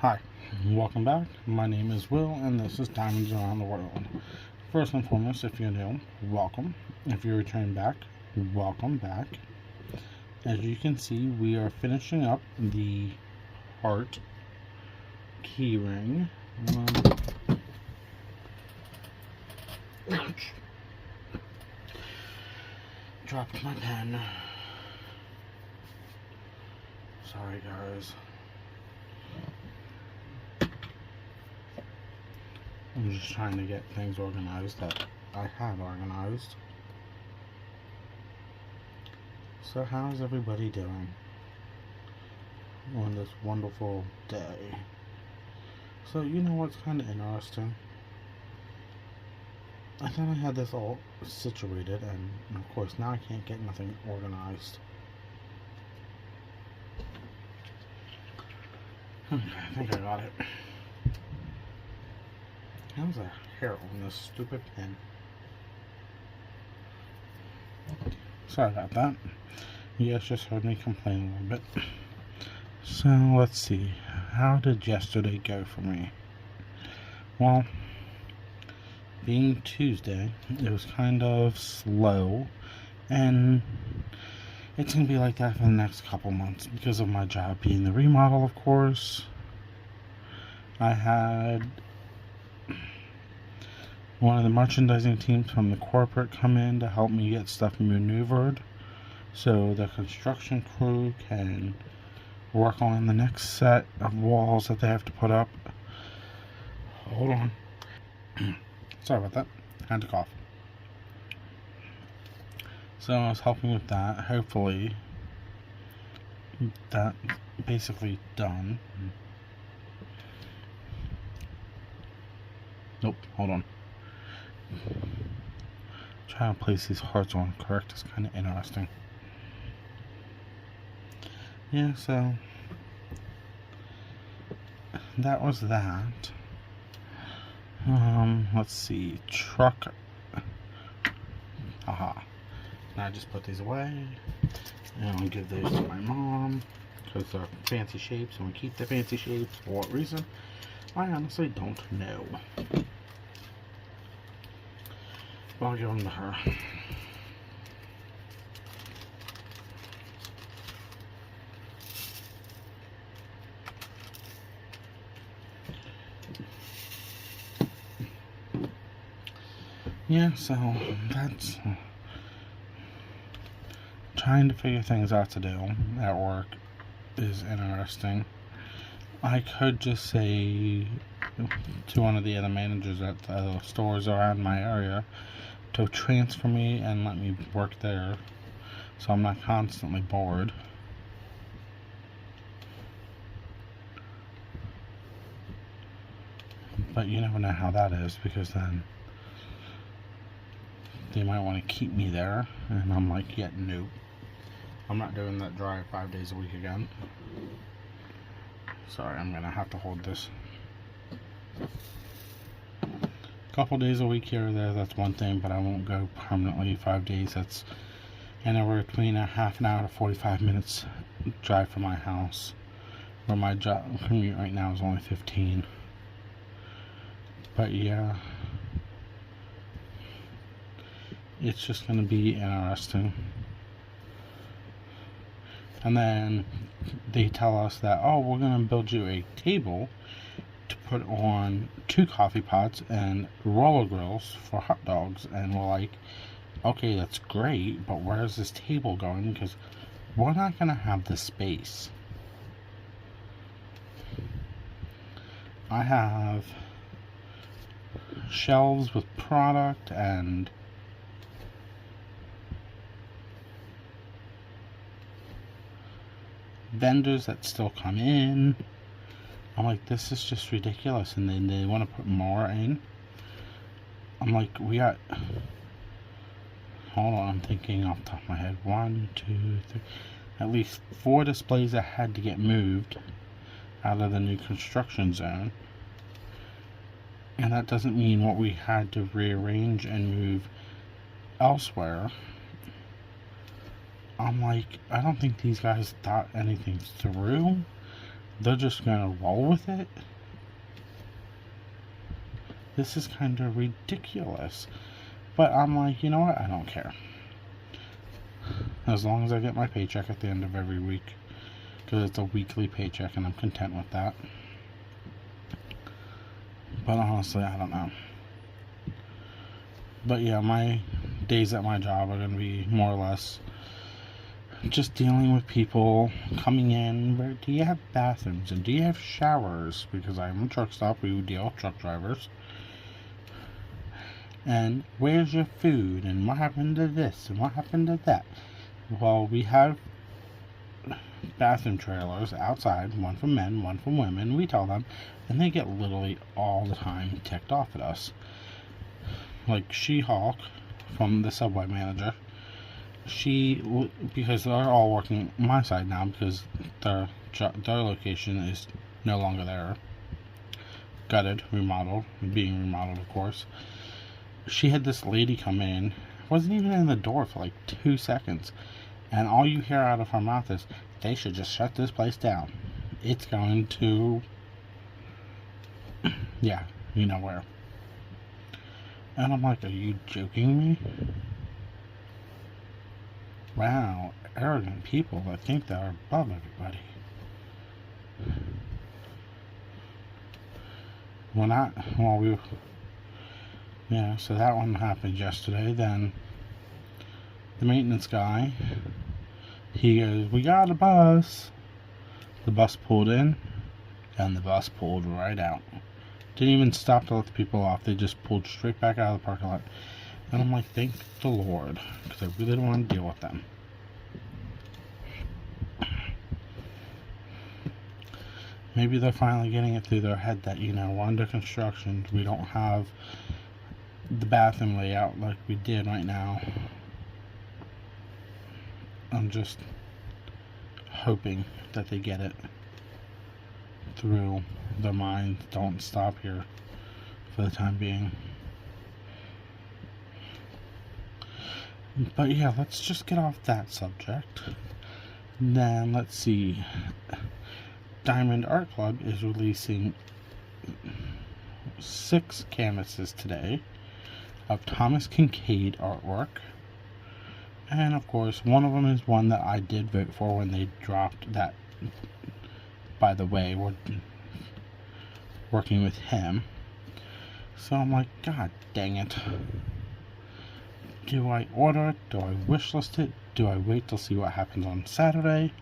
Hi, welcome back. My name is Will, and this is Diamonds Around the World. First and foremost, if you're new, welcome. If you return back, welcome back. As you can see, we are finishing up the heart keyring. Ouch. Dropped my pen. Sorry, guys. I'm just trying to get things organized that I have organized. So how's everybody doing on this wonderful day? So you know what's kind of interesting? I thought I had this all situated, and of course now I can't get nothing organized. Okay, I think I got it. How's the hair on this stupid pen? Sorry about that. You guys just heard me complain a little bit. So let's see. How did yesterday go for me? Well, being Tuesday, it was kind of slow, and it's going to be like that for the next couple months because of my job being the remodel, of course. I had one of the merchandising teams from the corporate come in to help me get stuff maneuvered so the construction crew can work on the next set of walls that they have to put up. Hold on. Sorry about that. Had to cough. So I was helping with that. Hopefully that's basically done. Nope, hold on. Trying to place these hearts on correct is kind of interesting. Yeah, so that was that. Let's see. Truck. Haha. Now I just put these away. And I'll give those to my mom because they're fancy shapes, and we keep the fancy shapes. For what reason? I honestly don't know. But I'll give them to her. Yeah, so that's trying to figure things out to do at work is interesting. I could just say to one of the other managers at the stores around my area to transfer me and let me work there so I'm not constantly bored. But you never know how that is, because then they might want to keep me there, and I'm like, yeah, nope. I'm not doing that drive 5 days a week again. Sorry, I'm gonna have to hold this. A couple days a week here or there, that's one thing, but I won't go permanently 5 days. That's anywhere between a half an hour to 45 minutes drive from my house, where my job commute right now is only 15. But yeah, it's just gonna be interesting. And then they tell us that, oh, we're gonna build you a table to put on 2 coffee pots and roller grills for hot dogs. And we're like, okay, that's great, but where's this table going? Because we're not gonna have the space. I have shelves with product and vendors that still come in. I'm like, this is just ridiculous. And then they want to put more in. I'm like, we got, hold on, I'm thinking off the top of my head, 1, 2, 3, at least 4 displays that had to get moved out of the new construction zone. And that doesn't mean what we had to rearrange and move elsewhere. I'm like, I don't think these guys thought anything through. they're just gonna roll with it. This is kind of ridiculous. But I'm like, you know what? I don't care. As long as I get my paycheck at the end of every week. Because it's a weekly paycheck and I'm content with that. But honestly, I don't know. But yeah, my days at my job are going to be more or less just dealing with people coming in. Where do you have bathrooms and do you have showers? Because I'm a truck stop, we deal with truck drivers. And where's your food? And what happened to this? And what happened to that? Well, we have bathroom trailers outside, one for men, one for women. We tell them, and they get literally all the time ticked off at us. Like She-Hulk from the Subway manager, because they're all working my side now because their location is no longer there. Gutted, remodeled, being remodeled, of course. She had this lady come in, wasn't even in the door for like 2 seconds, and all you hear out of her mouth is, they should just shut this place down. It's going to, yeah, you know where. And I'm like, are you joking me? Wow, arrogant people that think they're above everybody. Yeah, so that one happened yesterday. Then the maintenance guy, he goes, we got a bus. The bus pulled in, and the bus pulled right out. Didn't even stop to let the people off. They just pulled straight back out of the parking lot. And I'm like, thank the Lord, because I really don't want to deal with them. Maybe they're finally getting it through their head that, you know, we're under construction. We don't have the bathroom layout like we did right now. I'm just hoping that they get it through their minds. Don't stop here for the time being. But yeah, let's just get off that subject. Then let's see. Diamond Art Club is releasing 6 canvases today of Thomas Kinkade artwork. And of course, one of them is one that I did vote for when they dropped that. By the way, we're working with him. So I'm like, God dang it. Do I order it? Do I wishlist it? Do I wait to see what happens on Saturday?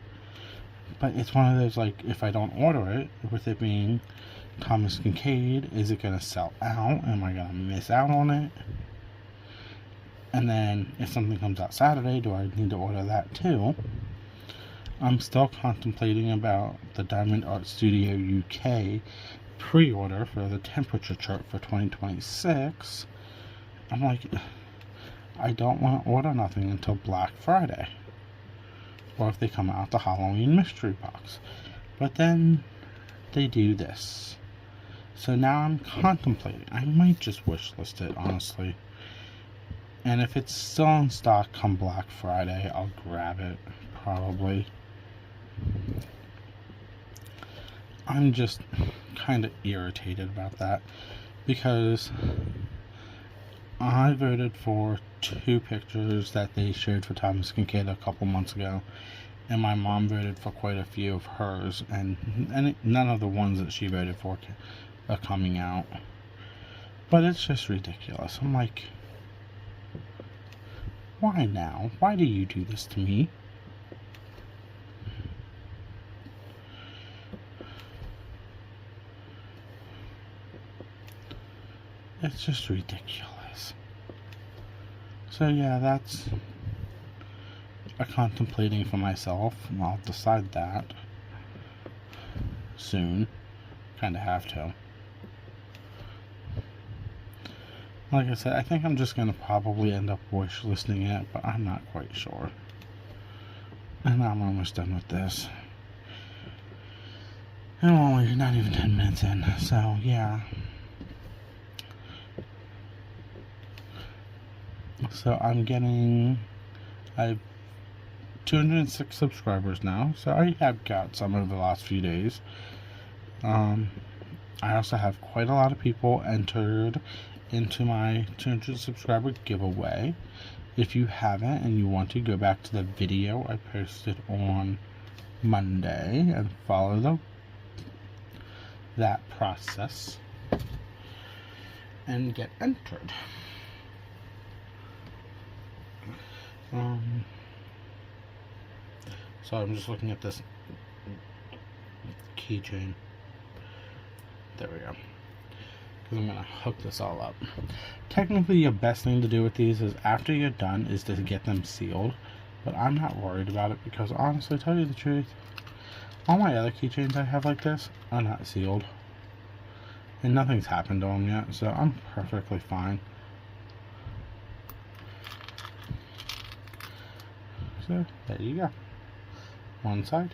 But it's one of those, like, if I don't order it, with it being Thomas Kinkade, is it going to sell out? Am I going to miss out on it? And then, if something comes out Saturday, do I need to order that too? I'm still contemplating about the Diamond Art Studio UK pre-order for the temperature chart for 2026. I'm like, I don't want to order nothing until Black Friday. Or if they come out the Halloween mystery box. But then they do this. So now I'm contemplating. I might just wishlist it, honestly. And if it's still in stock come Black Friday, I'll grab it, probably. I'm just kind of irritated about that. Because I voted for 2 pictures that they showed for Thomas Kinkade a couple months ago, and my mom voted for quite a few of hers, and none of the ones that she voted for are coming out. But it's just ridiculous. I'm like, why now? Why do you do this to me? It's just ridiculous. So yeah, that's a contemplating for myself, and I'll decide that soon. Kinda have to. Like I said, I think I'm just gonna probably end up wishlisting it, but I'm not quite sure. And I'm almost done with this. And I'm only not even 10 minutes in, so yeah. So I've 206 subscribers now, so I have got some over the last few days. I also have quite a lot of people entered into my 200 subscriber giveaway. If you haven't and you want to, go back to the video I posted on Monday and follow that process and get entered. So I'm just looking at this keychain. There we go. Because I'm going to hook this all up. Technically, the best thing to do with these is after you're done is to get them sealed. But I'm not worried about it because honestly, to tell you the truth, all my other keychains I have like this are not sealed. And nothing's happened to them yet, so I'm perfectly fine. So, there you go. One side,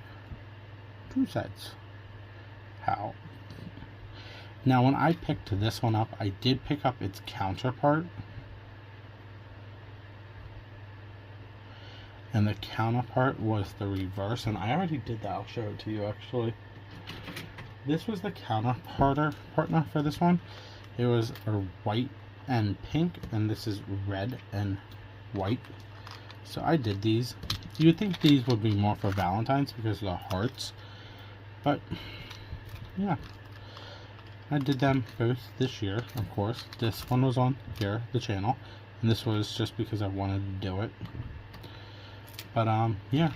two sides. How? Now, when I picked this one up, I did pick up its counterpart. And the counterpart was the reverse, and I already did that. I'll show it to you, actually. This was the partner for this one. It was a white and pink, and this is red and white. So I did these. You'd think these would be more for Valentine's because of the hearts, but yeah, I did them both this year. Of course, this one was on here, the channel, and this was just because I wanted to do it. But yeah.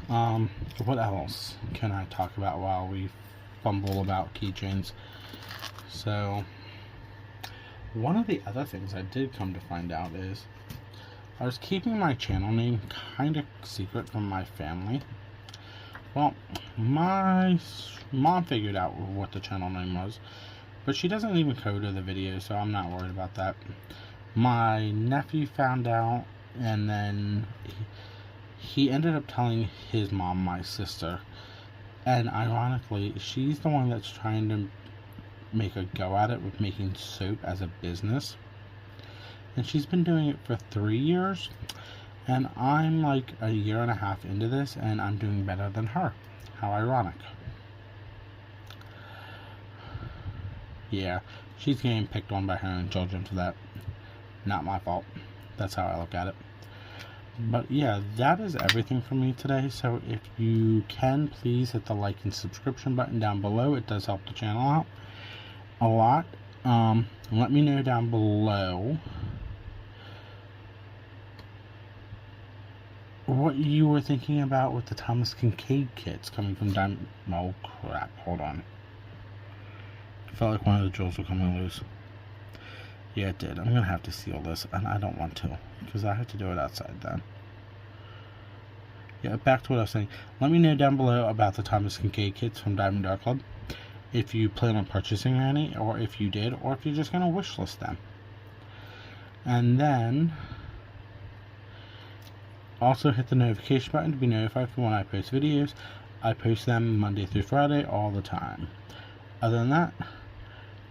What else can I talk about while we fumble about keychains? So, one of the other things I did come to find out is I was keeping my channel name kind of secret from my family. Well, my mom figured out what the channel name was, but she doesn't even go to the video, so I'm not worried about that. My nephew found out, and then he ended up telling his mom, my sister, and ironically, she's the one that's trying to make a go at it with making soap as a business, and she's been doing it for 3 years, and I'm like a year and a half into this, and I'm doing better than her. How ironic. Yeah, she's getting picked on by her own children for that. Not my fault. That's how I look at it. But yeah, that is everything for me today. So if you can, please hit the like and subscription button down below. It does help the channel out a lot. Let me know down below what you were thinking about with the Thomas Kinkade kits coming from Diamond. Oh crap, hold on. I felt like one of the jewels were coming loose. Yeah, it did. I'm going to have to seal this, and I don't want to, because I have to do it outside then. Yeah, back to what I was saying. Let me know down below about the Thomas Kinkade kits from Diamond Art Club, if you plan on purchasing any, or if you did, or if you're just going to wish list them. And then, also hit the notification button to be notified for when I post videos. I post them Monday through Friday all the time. Other than that,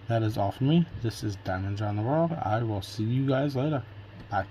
that is all for me. This is Diamonds Around the World. I will see you guys later. Bye.